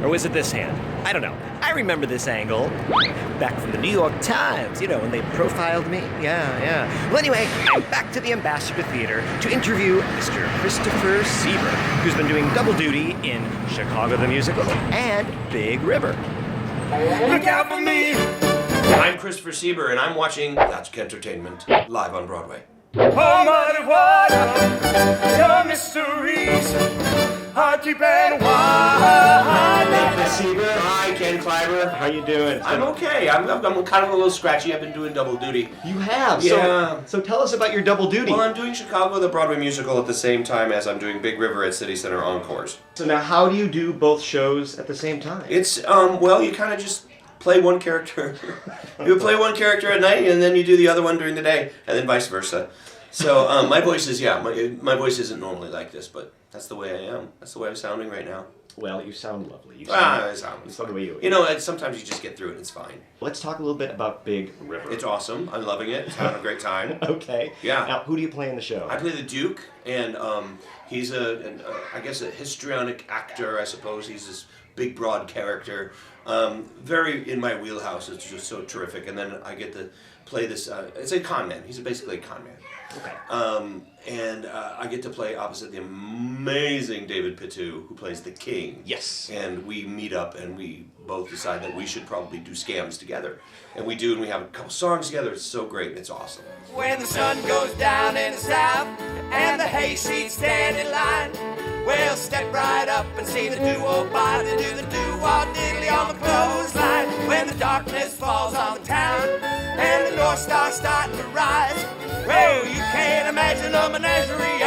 Or was it this hand? I don't know. I remember this angle. Back from the New York Times, when they profiled me. Yeah. Well, anyway, I'm back to the Ambassador Theater to interview Mr. Christopher Sieber, who's been doing double duty in Chicago the Musical and Big River. Look out for me! I'm Christopher Sieber, and I'm watching That's Kentertainment live on Broadway. Oh, muddy water, your mysteries, hard to keep wide. Sieber, hi, Ken Kleiber. How you doing? I'm okay. I'm kind of a little scratchy. I've been doing double duty. You have? Yeah. So tell us about your double duty. Well, I'm doing Chicago the Broadway musical at the same time as I'm doing Big River at City Center Encores. So now how do you do both shows at the same time? It's, well, you kind of just play one character. You play one character at night, and then you do the other one during the day, and then vice versa. So my voice is, my voice isn't normally like this, but that's the way I am. That's the way I'm sounding right now. Well, you sound lovely. You sound the way you. Sometimes you just get through it. It's fine. Let's talk a little bit about Big River. It's awesome. I'm loving it. It's having a great time. Okay. Yeah. Now, who do you play in the show? I play the Duke, and he's I guess a histrionic actor, I suppose. He's this big, broad character. Very in my wheelhouse. It's just so terrific. And then I get to play this. It's a con man. He's basically a con man. Okay. And I get to play opposite the amazing David Pitou, who plays the king. Yes. And we meet up and we both decide that we should probably do scams together. And we do, and we have a couple songs together. It's so great, and it's awesome. When the sun goes down in the south and the hayseeds stand in line, well, step right up and see the doo-wop body do the doo-wop diddly on the clothesline. When the darkness falls on the town and the North Star's starting to rise, well, you can't imagine a menagerie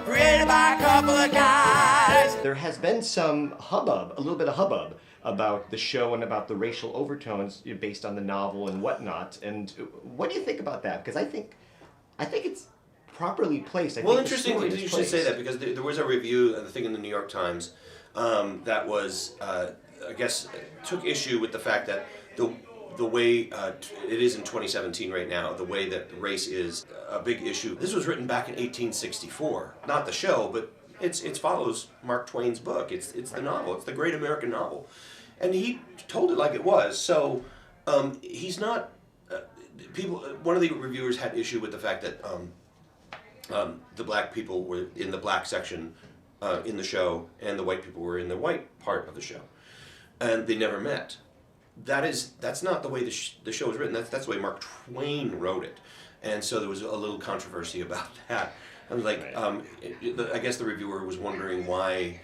created by a couple of guys. There has been some hubbub, a little bit of hubbub, about the show and about the racial overtones based on the novel and whatnot. And what do you think about that? Because I think it's properly placed. Well, interesting that you should say that, because there was a review, I think in the New York Times, that was, I guess, took issue with the fact that the way it is in 2017 right now, the way that race is a big issue. This was written back in 1864, not the show, but it follows Mark Twain's book. It's the novel. It's the great American novel, and he told it like it was. So he's not. People. One of the reviewers had issue with the fact that the black people were in the black section in the show, and the white people were in the white part of the show, and they never met. That's not the way the show is written. That's the way Mark Twain wrote it, and so there was a little controversy about that. I was like, I guess the reviewer was wondering why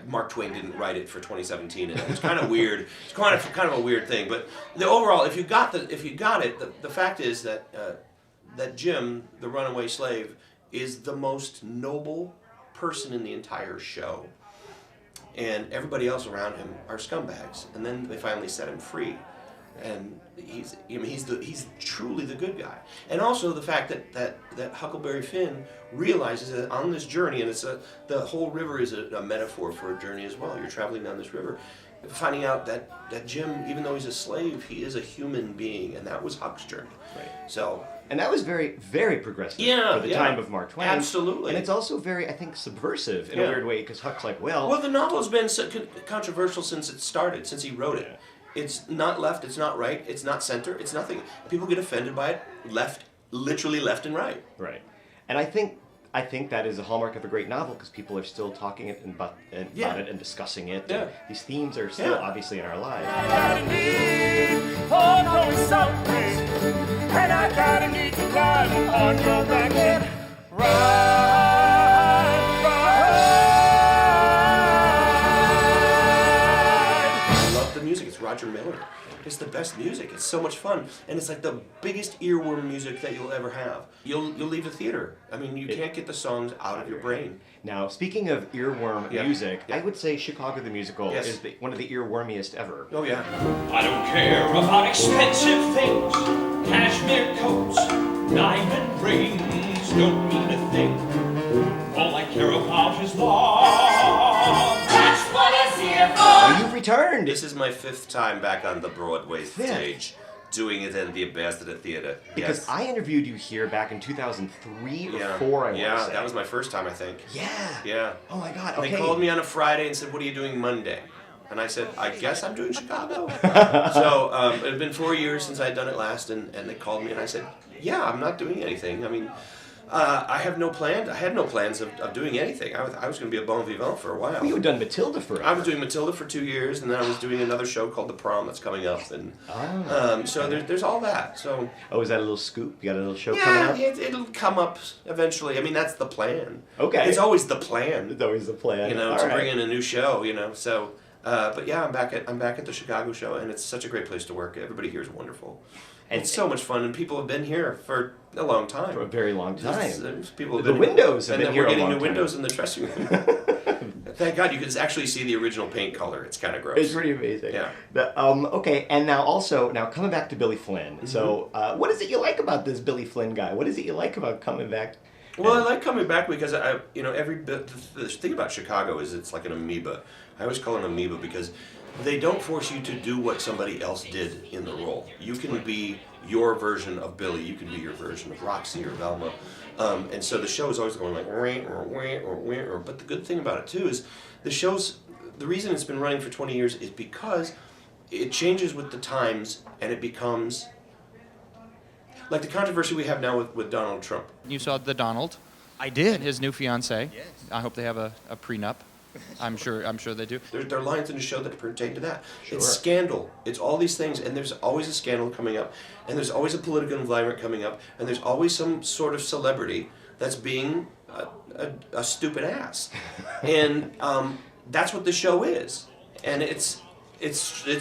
Mark Twain didn't write it for 2017, and it was kind of weird. It's kind of a weird thing. But the overall, if you got it, the fact is that that Jim, the runaway slave, is the most noble person in the entire show. And everybody else around him are scumbags, and then they finally set him free, and he's truly the good guy. And also the fact that Huckleberry Finn realizes that on this journey, and the whole river is a metaphor for a journey as well. You're traveling down this river, finding out that Jim, even though he's a slave, he is a human being, and that was Huck's journey. Right. So. And that was very, very progressive for the time of Mark Twain. Absolutely. And it's also very, I think, subversive in a weird way, because Huck's like, well, the novel has been controversial since it started, since he wrote it. It's not left, it's not right, it's not center, it's nothing. People get offended by it, literally left and right. Right. And I think that is a hallmark of a great novel, because people are still talking about it and discussing it. Yeah. And these themes are still obviously in our lives. And I gotta need to climb on your back and ride. I love the music. It's Roger Miller. It's the best music. It's so much fun, and it's like the biggest earworm music that you'll ever have. You'll leave the theater. I mean, you can't get the songs out of your brain. Now, speaking of earworm music, I would say Chicago the Musical is one of the earwormiest ever. Oh yeah. I don't care about expensive things, cashmere coats, diamond rings don't mean a thing. All I care about is love. That's what it's here for. Oh, you've returned. This is my 5th time back on the Broadway stage. doing it at the Ambassador Theater. Because Yes. I interviewed you here back in 2003 or Yeah. 4, I want Yeah, to say. that was my first time, I think. Yeah. Yeah. Oh my God. And Okay. they called me on a Friday and said, "What are you doing Monday?" And I said, "I guess I'm doing Chicago." So it had been 4 years since I had done it last, and they called me and I said, "Yeah, I'm not doing anything. I mean, I have no plan. I had no plans of doing anything. I was going to be a bon vivant for a while." You had done Matilda forever. I was doing Matilda for 2 years, and then I was doing another show called The Prom that's coming up, and so there's all that. So Oh, is that a little scoop? You got a little show coming yeah, up? it'll come up eventually. I mean, that's the plan. Okay. It's always the plan. It's always the plan. You know, All to right. bring in a new show. You know, so. But yeah, I'm back at the Chicago show, and it's such a great place to work. Everybody here is wonderful. And it's so much fun, and people have been here for a long time. For a very long time. People have The been windows have and been then here we're a getting long new time. windows in the dressing room. Thank God you can actually see the original paint color. It's kind of gross. It's pretty amazing. Yeah. But, okay, and now coming back to Billy Flynn. Mm-hmm. So, what is it you like about this Billy Flynn guy? What is it you like about coming back? Well, I like coming back because every bit. The thing about Chicago is it's like an amoeba. I always call it an amoeba because they don't force you to do what somebody else did in the role. You can be your version of Billy. You can be your version of Roxy or Velma. And so the show is always going like wah, or wah, or wah, or. But the good thing about it too is the reason it's been running for 20 years is because it changes with the times and it becomes like the controversy we have now with Donald Trump. You saw the Donald I and did. his new fiancee. Yes. I hope they have a prenup. I'm sure they do. There are lines in the show that pertain to that. Sure. It's scandal. It's all these things, and there's always a scandal coming up, and there's always a political environment coming up, and there's always some sort of celebrity that's being a stupid ass, and that's what the show is, and it's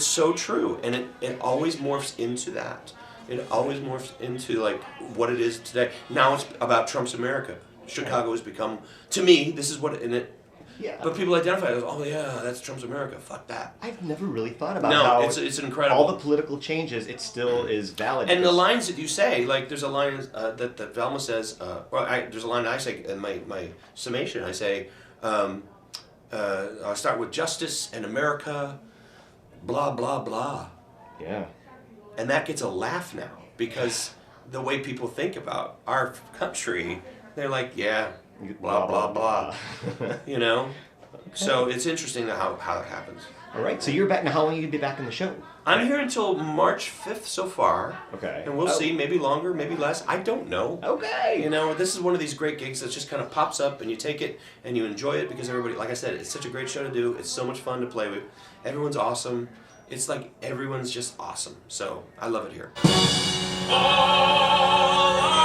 so true, and it always morphs into that. It always morphs into like what it is today. Now it's about Trump's America. Chicago has become, to me, this is what in it. Yeah. But people identify as, oh yeah, that's Trump's America. Fuck that. I've never really thought about No, how it's incredible. all the political changes, it still is valid. And the lines that you say, like there's a line that Velma says, there's a line I say in my summation. I say, I'll start with justice and America, blah blah blah, Yeah. and that gets a laugh now because the way people think about our country, they're like, yeah, blah blah blah, you know. So it's interesting how it happens. All right, so you're back now. How long are you going to be back in the show? I'm here until March 5th so far. Okay. And we'll Oh. see, maybe longer, maybe less. I don't know. Okay. You know, this is one of these great gigs that just kind of pops up and you take it and you enjoy it because everybody, like I said, it's such a great show to do. It's so much fun to play with. Everyone's awesome. It's like everyone's just awesome. So I love it here. All